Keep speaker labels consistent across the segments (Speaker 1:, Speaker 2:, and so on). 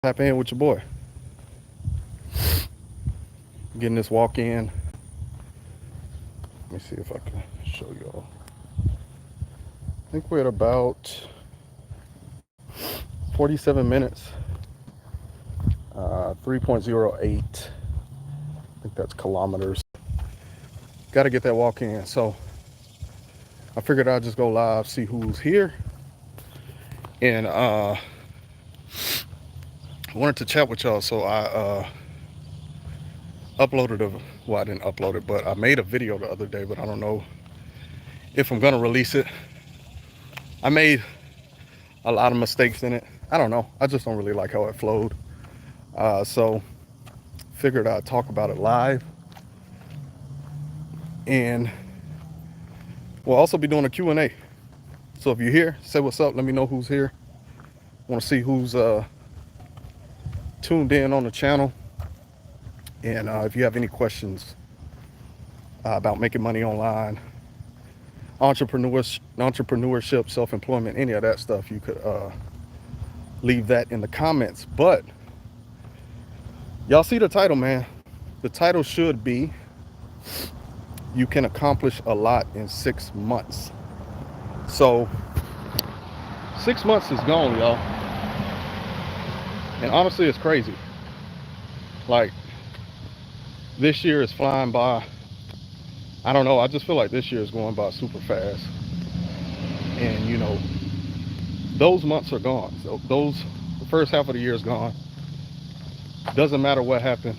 Speaker 1: Tap in with your boy. Getting this walk in. Let me see if I can show y'all. I think we're at about 47 minutes. 3.08. I think that's kilometers. Got to get that walk in. So I figured I'd just go live, see who's here. And wanted to chat with y'all. So I uploaded I didn't upload it, but I made a video the other day, but I don't know if I'm gonna release it. I made a lot of mistakes in it. I don't know. I just don't really like how it flowed. So figured I'd talk about it live. And we'll also be doing a Q&A. So if you're here, say what's up. Let me know who's here. Want to see who's tuned in on the channel. And if you have any questions about making money online, entrepreneurship, self-employment, any of that stuff, you could leave that in the comments. But y'all see the title, man. The title should be, you can accomplish a lot in 6 months. So 6 months is gone, y'all. And honestly, it's crazy. Like, this year is flying by. I don't know. I just feel like this year is going by super fast. And, you know, those months are gone. So the first half of the year is gone. Doesn't matter what happened.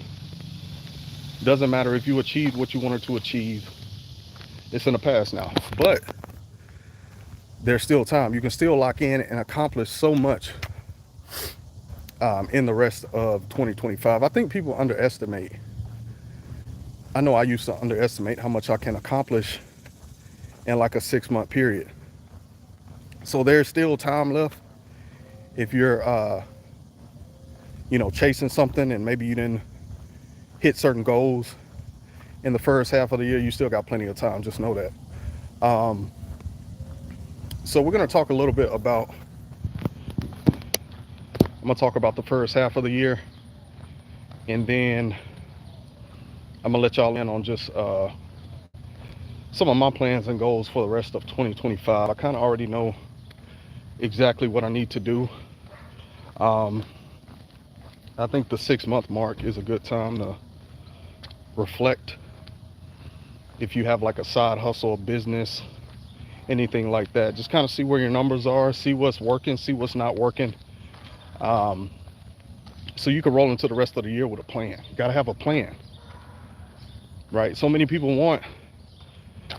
Speaker 1: Doesn't matter if you achieved what you wanted to achieve. It's in the past now. But there's still time. You can still lock in and accomplish so much in the rest of 2025. I think people underestimate. I know I used to underestimate how much I can accomplish in like a 6-month period. So there's still time left. If you're, chasing something and maybe you didn't hit certain goals in the first half of the year, you still got plenty of time. Just know that. So we're going to talk a little bit about, I'm going to talk about the first half of the year, and then I'm gonna let y'all in on just some of my plans and goals for the rest of 2025. I kind of already know exactly what I need to do. I think the 6-month mark is a good time to reflect. If you have like a side hustle, a business, anything like that, just kind of see where your numbers are, see what's working, see what's not working. So you can roll into the rest of the year with a plan. You gotta have a plan. Right, so many people want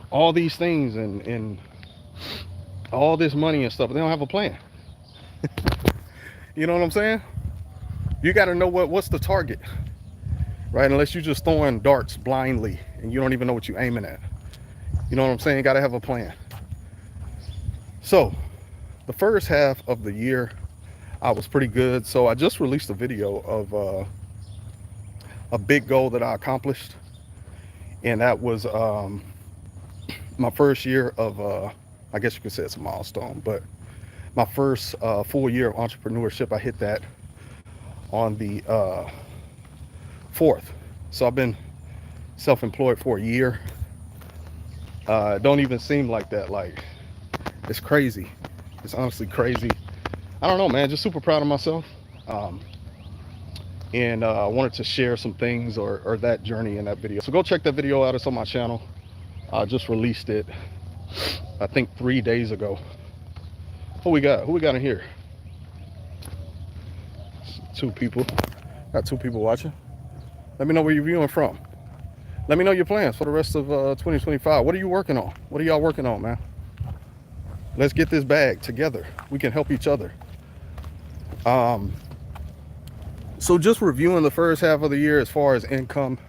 Speaker 1: all these things and all this money and stuff, but they don't have a plan. You know what I'm saying? You got to know what's the target, right? Unless you're just throwing darts blindly and you don't even know what you're aiming at. You know what I'm saying? You got to have a plan. So the first half of the year, I was pretty good. So I just released a video of a big goal that I accomplished. And that was my first year of, I guess you could say it's a milestone, but my first full year of entrepreneurship. I hit that on the 4th. So I've been self-employed for a year. It don't even seem like that. Like, it's crazy. It's honestly crazy. I don't know, man. Just super proud of myself. And I wanted to share some things or that journey in that video. So go check that video out. It's on my channel. I just released it, I think 3 days ago. Who we got in here? 2 people. Got 2 people watching. Let me know where you're viewing from. Let me know your plans for the rest of 2025. What are you working on? What are y'all working on, man? Let's get this bag together. We can help each other. So just reviewing the first half of the year as far as income,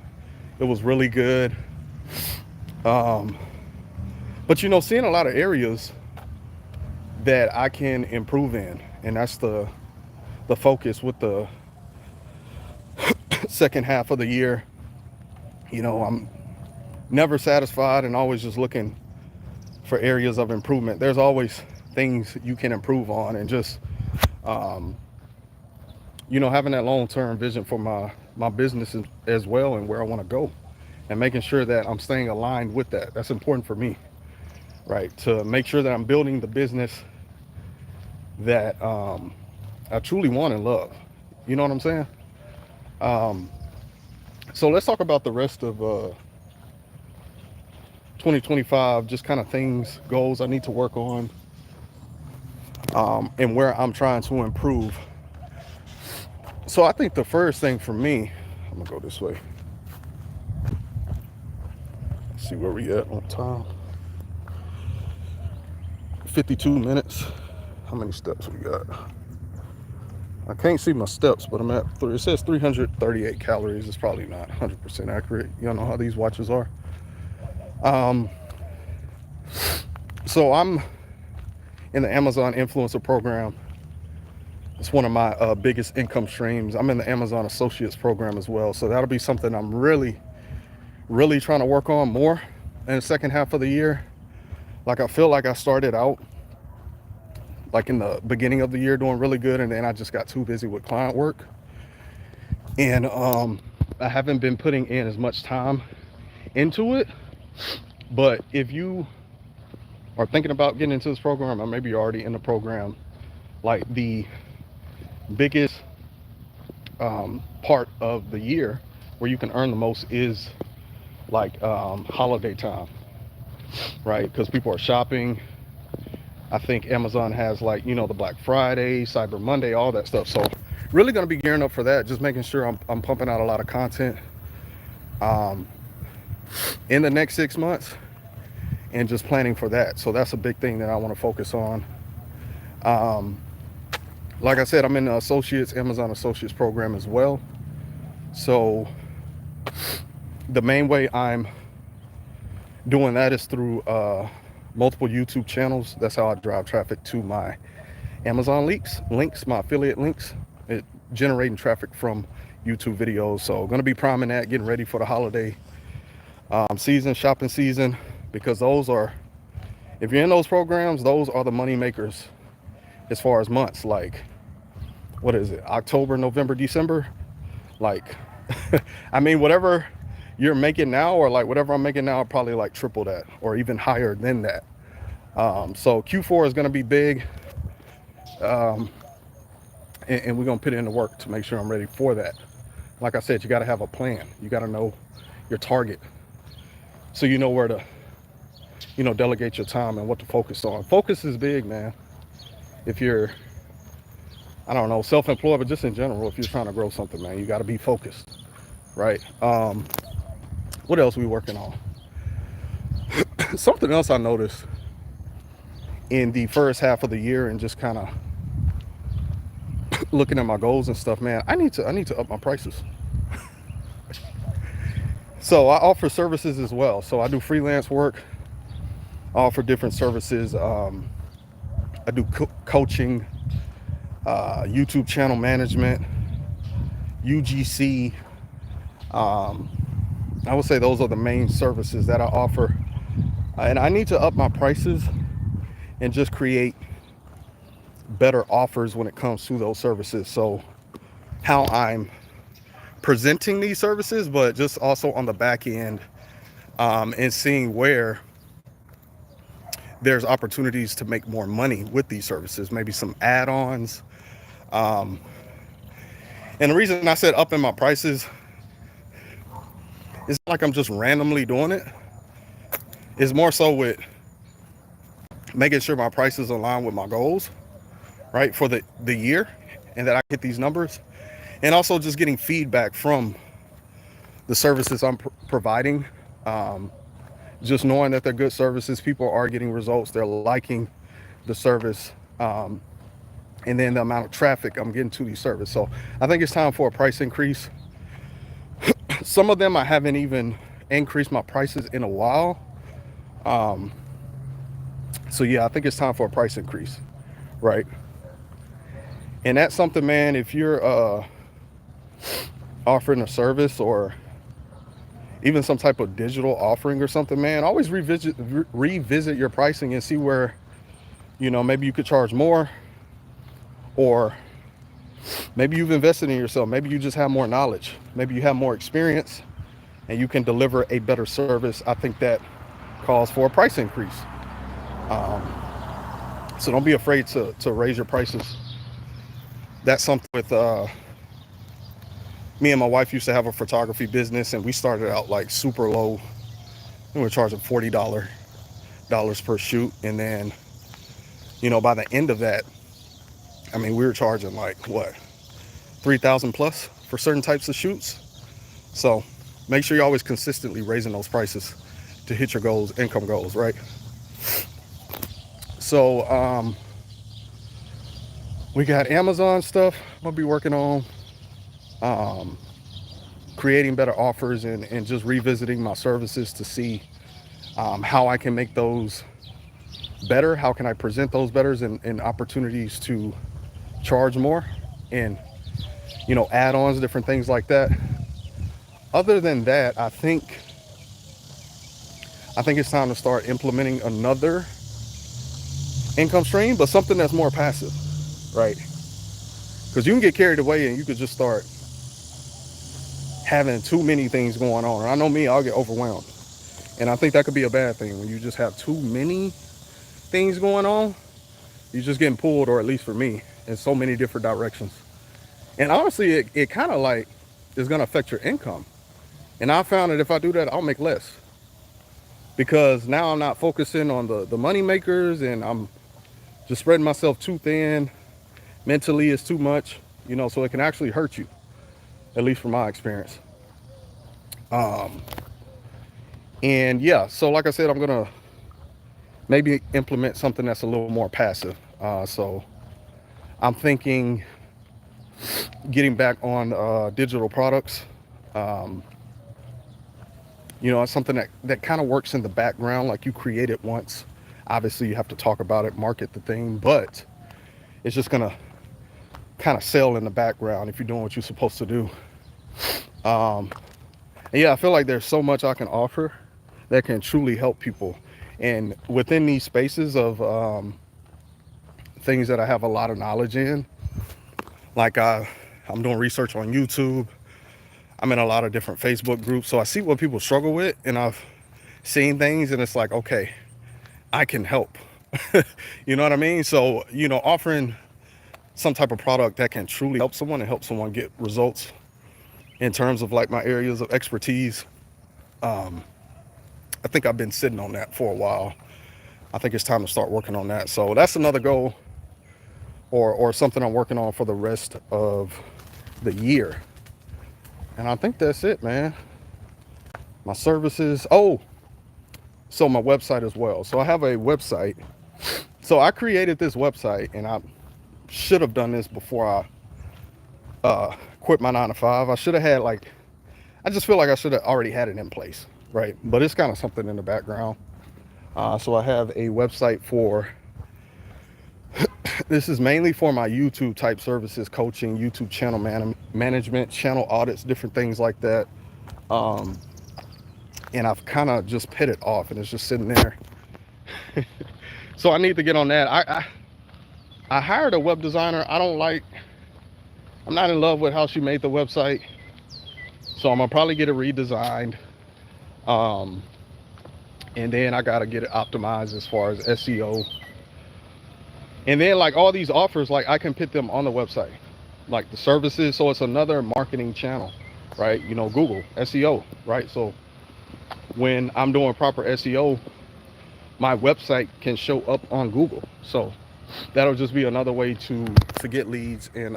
Speaker 1: it was really good. But seeing a lot of areas that I can improve in, and that's the focus with the second half of the year. I'm never satisfied and always just looking for areas of improvement. There's always things you can improve on, and just you know, having that long-term vision for my business as well, and where I want to go, and making sure that I'm staying aligned with that. That's important for me, right? To make sure that I'm building the business that I truly want and love. You know what I'm saying? Um, so let's talk about the rest of 2025, just kind of things, goals I need to work on, and where I'm trying to improve. So I think the first thing for me, I'm gonna go this way. Let's see where we at on time. 52 minutes. How many steps we got? I can't see my steps, but I'm at it says 338 calories. It's probably not 100% accurate. Y'all know how these watches are. So I'm in the Amazon influencer program. It's one of my biggest income streams. I'm in the Amazon Associates program as well. So that'll be something I'm really trying to work on more in the second half of the year. Like, I feel like I started out like in the beginning of the year doing really good, and then I just got too busy with client work, and I haven't been putting in as much time into it. But if you are thinking about getting into this program, or maybe you're already in the program, like the biggest part of the year where you can earn the most is like holiday time, right? Because people are shopping. I think Amazon has, like, you know, the Black Friday, Cyber Monday, all that stuff. So really going to be gearing up for that, just making sure I'm pumping out a lot of content in the next 6 months, and just planning for that. So that's a big thing that I want to focus on. Like I said, I'm in the Amazon Associates program as well. So the main way I'm doing that is through multiple YouTube channels. That's how I drive traffic to my Amazon links, my affiliate links, generating traffic from YouTube videos. So going to be priming that, getting ready for the holiday season, shopping season, because those are, if you're in those programs, those are the money makers as far as months. Like, what is it, October, November, December? Like, I mean, whatever you're making now, or like whatever I'm making now, I'll probably like triple that or even higher than that. So Q4 is going to be big, and we're going to put in the work to make sure I'm ready for that. Like I said, you got to have a plan. You got to know your target, so you know where to, you know, delegate your time and what to focus on. Focus is big, man. If you're, I don't know, self-employed, but just in general, if you're trying to grow something, man, you got to be focused, right? What else are we working on? Something else I noticed in the first half of the year, and just kind of looking at my goals and stuff, man, I need to up my prices. So I offer services as well. So I do freelance work. I offer different services. I do coaching, YouTube channel management, UGC. I would say those are the main services that I offer, and I need to up my prices and just create better offers when it comes to those services. So how I'm presenting these services, but just also on the back end, and seeing where there's opportunities to make more money with these services, maybe some add-ons. And the reason I said upping my prices, it's not like I'm just randomly doing it. It's more so with making sure my prices align with my goals, right, for the year, and that I get these numbers. And also just getting feedback from the services I'm providing. Just knowing that they're good services, people are getting results, they're liking the service, and then the amount of traffic I'm getting to these services. So I think it's time for a price increase. Some of them I haven't even increased my prices in a while. So yeah, I think it's time for a price increase, right? And that's something, man, if you're offering a service or even some type of digital offering or something, man, always revisit your pricing and see where, you know, maybe you could charge more, or Maybe you've invested in yourself. Maybe you just have more knowledge. Maybe you have more experience and you can deliver a better service. I think that calls for a price increase. Um, so don't be afraid to raise your prices. That's something with me and my wife used to have a photography business, and we started out like super low. We were charging $40 per shoot, and then by the end of that, I mean, we were charging like what, 3,000 plus for certain types of shoots. So make sure you're always consistently raising those prices to hit your goals, income goals, right? So we got Amazon stuff I'm gonna be working on, creating better offers and just revisiting my services to see how I can make those better. How can I present those better and opportunities to charge more and add-ons, different things like that. Other than that, I think it's time to start implementing another income stream, but something that's more passive, right? Because you can get carried away and you could just start having too many things going on. And I know me, I'll get overwhelmed. And I think that could be a bad thing when you just have too many things going on. You're just getting pulled, or at least for me, in so many different directions. And honestly, it kind of like is going to affect your income. And I found that if I do that, I'll make less. Because now I'm not focusing on the money makers, and I'm just spreading myself too thin. Mentally, it's too much, so it can actually hurt you, at least from my experience. And yeah, so like I said, I'm gonna maybe implement something that's a little more passive. So I'm thinking getting back on digital products. It's something that kind of works in the background, like you create it once. Obviously, you have to talk about it, market the thing, but it's just gonna kind of sell in the background if you're doing what you're supposed to do. And yeah, I feel like there's so much I can offer that can truly help people. And within these spaces of things that I have a lot of knowledge in, like I'm doing research on YouTube. I'm in a lot of different Facebook groups, so I see what people struggle with, and I've seen things, and it's like, okay, I can help. You know what I mean? So, offering some type of product that can truly help someone and help someone get results in terms of like my areas of expertise. I think I've been sitting on that for a while. I think it's time to start working on that. So that's another goal, or something I'm working on for the rest of the year. And I think that's it, man. My services. Oh, so my website as well. So I have a website. So I created this website, and I should have done this before I quit my 9-to-5. I should have had I just feel like I should have already had it in place, right? But it's kind of something in the background. So I have a website for, this is mainly for my YouTube type services, coaching, YouTube channel management, channel audits, different things like that. And I've kind of just put it off, and it's just sitting there. So I need to get on that. I hired a web designer. I'm not in love with how she made the website. So I'm gonna probably get it redesigned. And then I gotta get it optimized as far as SEO. And then like all these offers, like I can put them on the website, like the services. So it's another marketing channel, right? Google SEO, right? So when I'm doing proper SEO, my website can show up on Google. So that'll just be another way to get leads and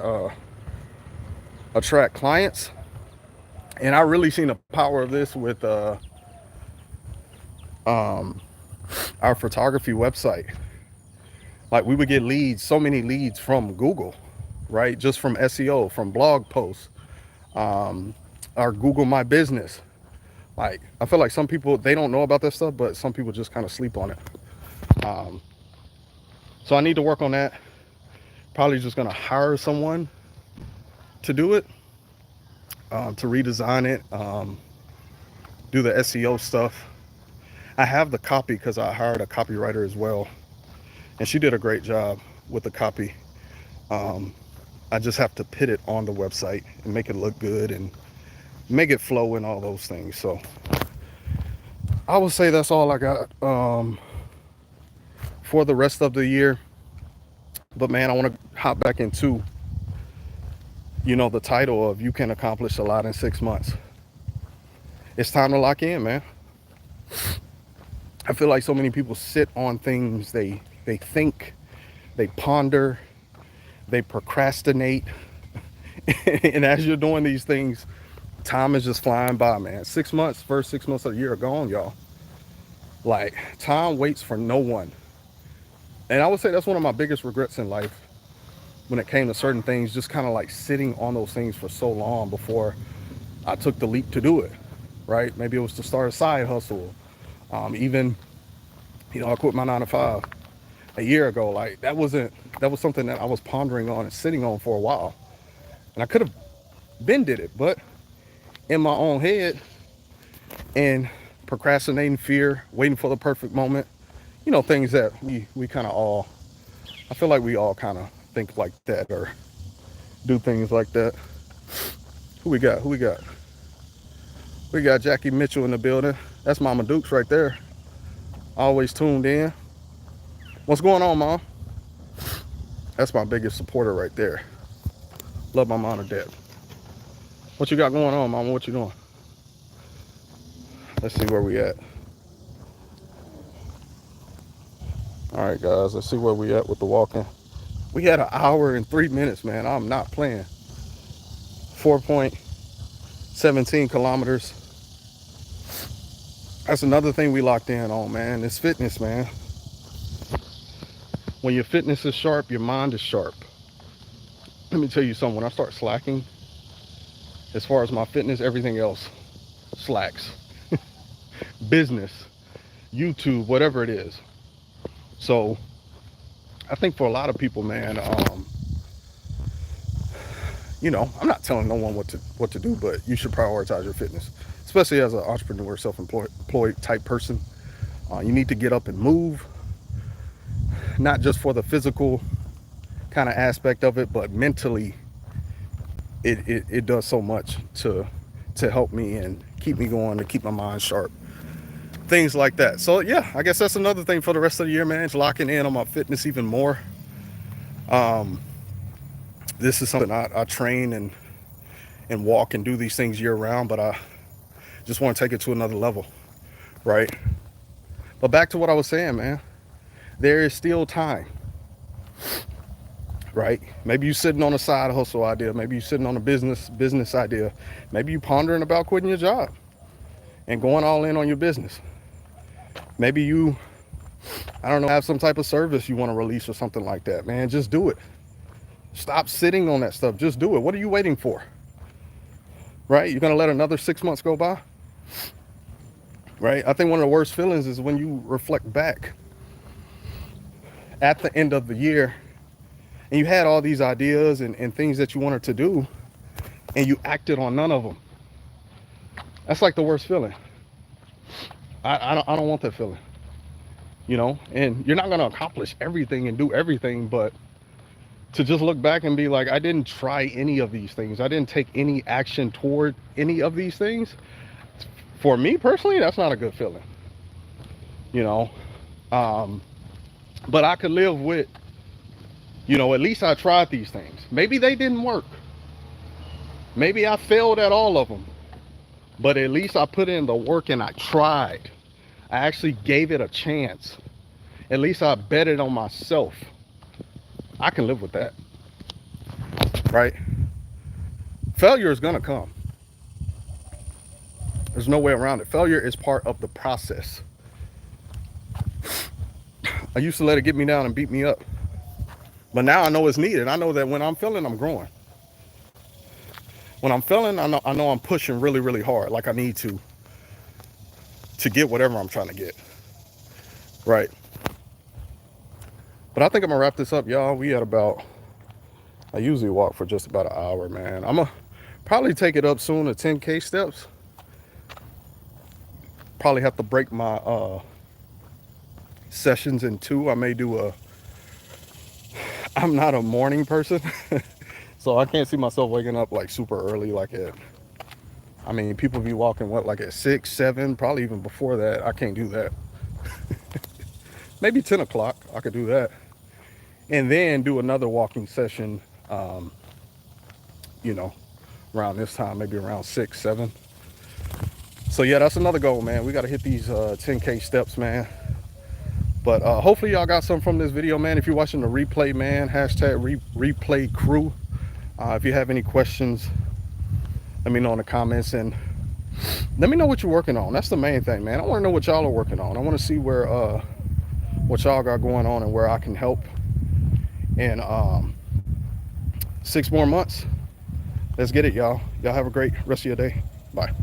Speaker 1: attract clients. And I really seen the power of this with our photography website. Like we would get leads, so many leads from Google, right? Just from SEO, from blog posts, our Google My Business. Like I feel like some people, they don't know about that stuff, but some people just kind of sleep on it. So I need to work on that. Probably just gonna hire someone to do it, to redesign it, do the SEO stuff. I have the copy because I hired a copywriter as well, and she did a great job with the copy. I I just have to put it on the website and make it look good and make it flow and all those things. So I would say that's all I got for the rest of the year. But man, I want to hop back into, the title of You Can Accomplish a Lot in 6 months. It's time to lock in, man. I feel like so many people sit on things, they think, they ponder, they procrastinate. And as you're doing these things, time is just flying by, man. 6 months, first 6 months of the year are gone, y'all. Like, time waits for no one. And I would say that's one of my biggest regrets in life when it came to certain things, just kind of like sitting on those things for so long before I took the leap to do it, right? Maybe it was to start a side hustle. Even, I quit my 9-to-5 a year ago. Like, that was something that I was pondering on and sitting on for a while. And I could have been did it, but in my own head and procrastinating, fear, waiting for the perfect moment, things that we kind of all, I feel like we all kind of think like that or do things like that. Who we got? We got Jackie Mitchell in the building. That's Mama Dukes right there. Always tuned in. What's going on, Mom? That's my biggest supporter right there. Love my mom to death. What you got going on, Mama? What you doing? Let's see where we at. All right, guys. Let's see where we at with the walking. We had 1 hour and 3 minutes, man. I'm not playing. 4.17 kilometers. That's another thing we locked in on, man. It's fitness, man. When your fitness is sharp, your mind is sharp. Let me tell you something. When I start slacking, as far as my fitness, everything else slacks. Business, YouTube, whatever it is. So I think for a lot of people, man, I'm not telling no one what to do, but you should prioritize your fitness, especially as an entrepreneur, self-employed type person. You need to get up and move, not just for the physical kind of aspect of it, but mentally it does so much to help me and keep me going, to keep my mind sharp, things like that. So yeah, I guess that's another thing for the rest of the year, man. It's locking in on my fitness even more. This is something I train and walk and do these things year round, but I just want to take it to another level, right? But back to what I was saying, man, there is still time, right? Maybe you're sitting on a side hustle idea. Maybe you're sitting on a business idea. Maybe you're pondering about quitting your job and going all in on your business. Maybe you, have some type of service you want to release or something like that, man. Just do it. Stop sitting on that stuff. Just do it. What are you waiting for? Right? You're going to let another 6 months go by? Right? I think one of the worst feelings is when you reflect back at the end of the year and you had all these ideas and things that you wanted to do and you acted on none of them. That's like the worst feeling. I don't want that feeling. And you're not going to accomplish everything and do everything, but to just look back and be like, I didn't try any of these things. I didn't take any action toward any of these things. For me personally, that's not a good feeling. But I could live with, at least I tried these things. Maybe they didn't work. Maybe I failed at all of them. But at least I put in the work and I tried. I actually gave it a chance. At least I betted on myself. I can live with that, right? Failure is gonna come. There's no way around it. Failure is part of the process. I used to let it get me down and beat me up, but now I know it's needed. I know that when I'm failing, I'm growing. When I'm failing, I know I'm pushing really, really hard, like I need to get whatever I'm trying to get, right? But I think I'm gonna wrap this up, y'all. We at about, I usually walk for just about an hour, man. I'm gonna probably take it up soon to 10K steps. Probably have to break my sessions in two. I may do I'm not a morning person. So I can't see myself waking up like super early, like I mean, people be walking what, like at 6, 7, probably even before that. I can't do that. Maybe 10 o'clock, I could do that. And then do another walking session, you know, around this time, maybe around 6, 7. So yeah, that's another goal, man. We got to hit these 10K steps, man. But hopefully y'all got something from this video, man. If you're watching the replay, man, hashtag replay crew. If you have any questions, let me know in the comments, and let me know what you're working on. That's the main thing, man. I want to know what y'all are working on. I want to see where what y'all got going on and where I can help. And 6 more months. Let's get it, y'all. Y'all have a great rest of your day. Bye.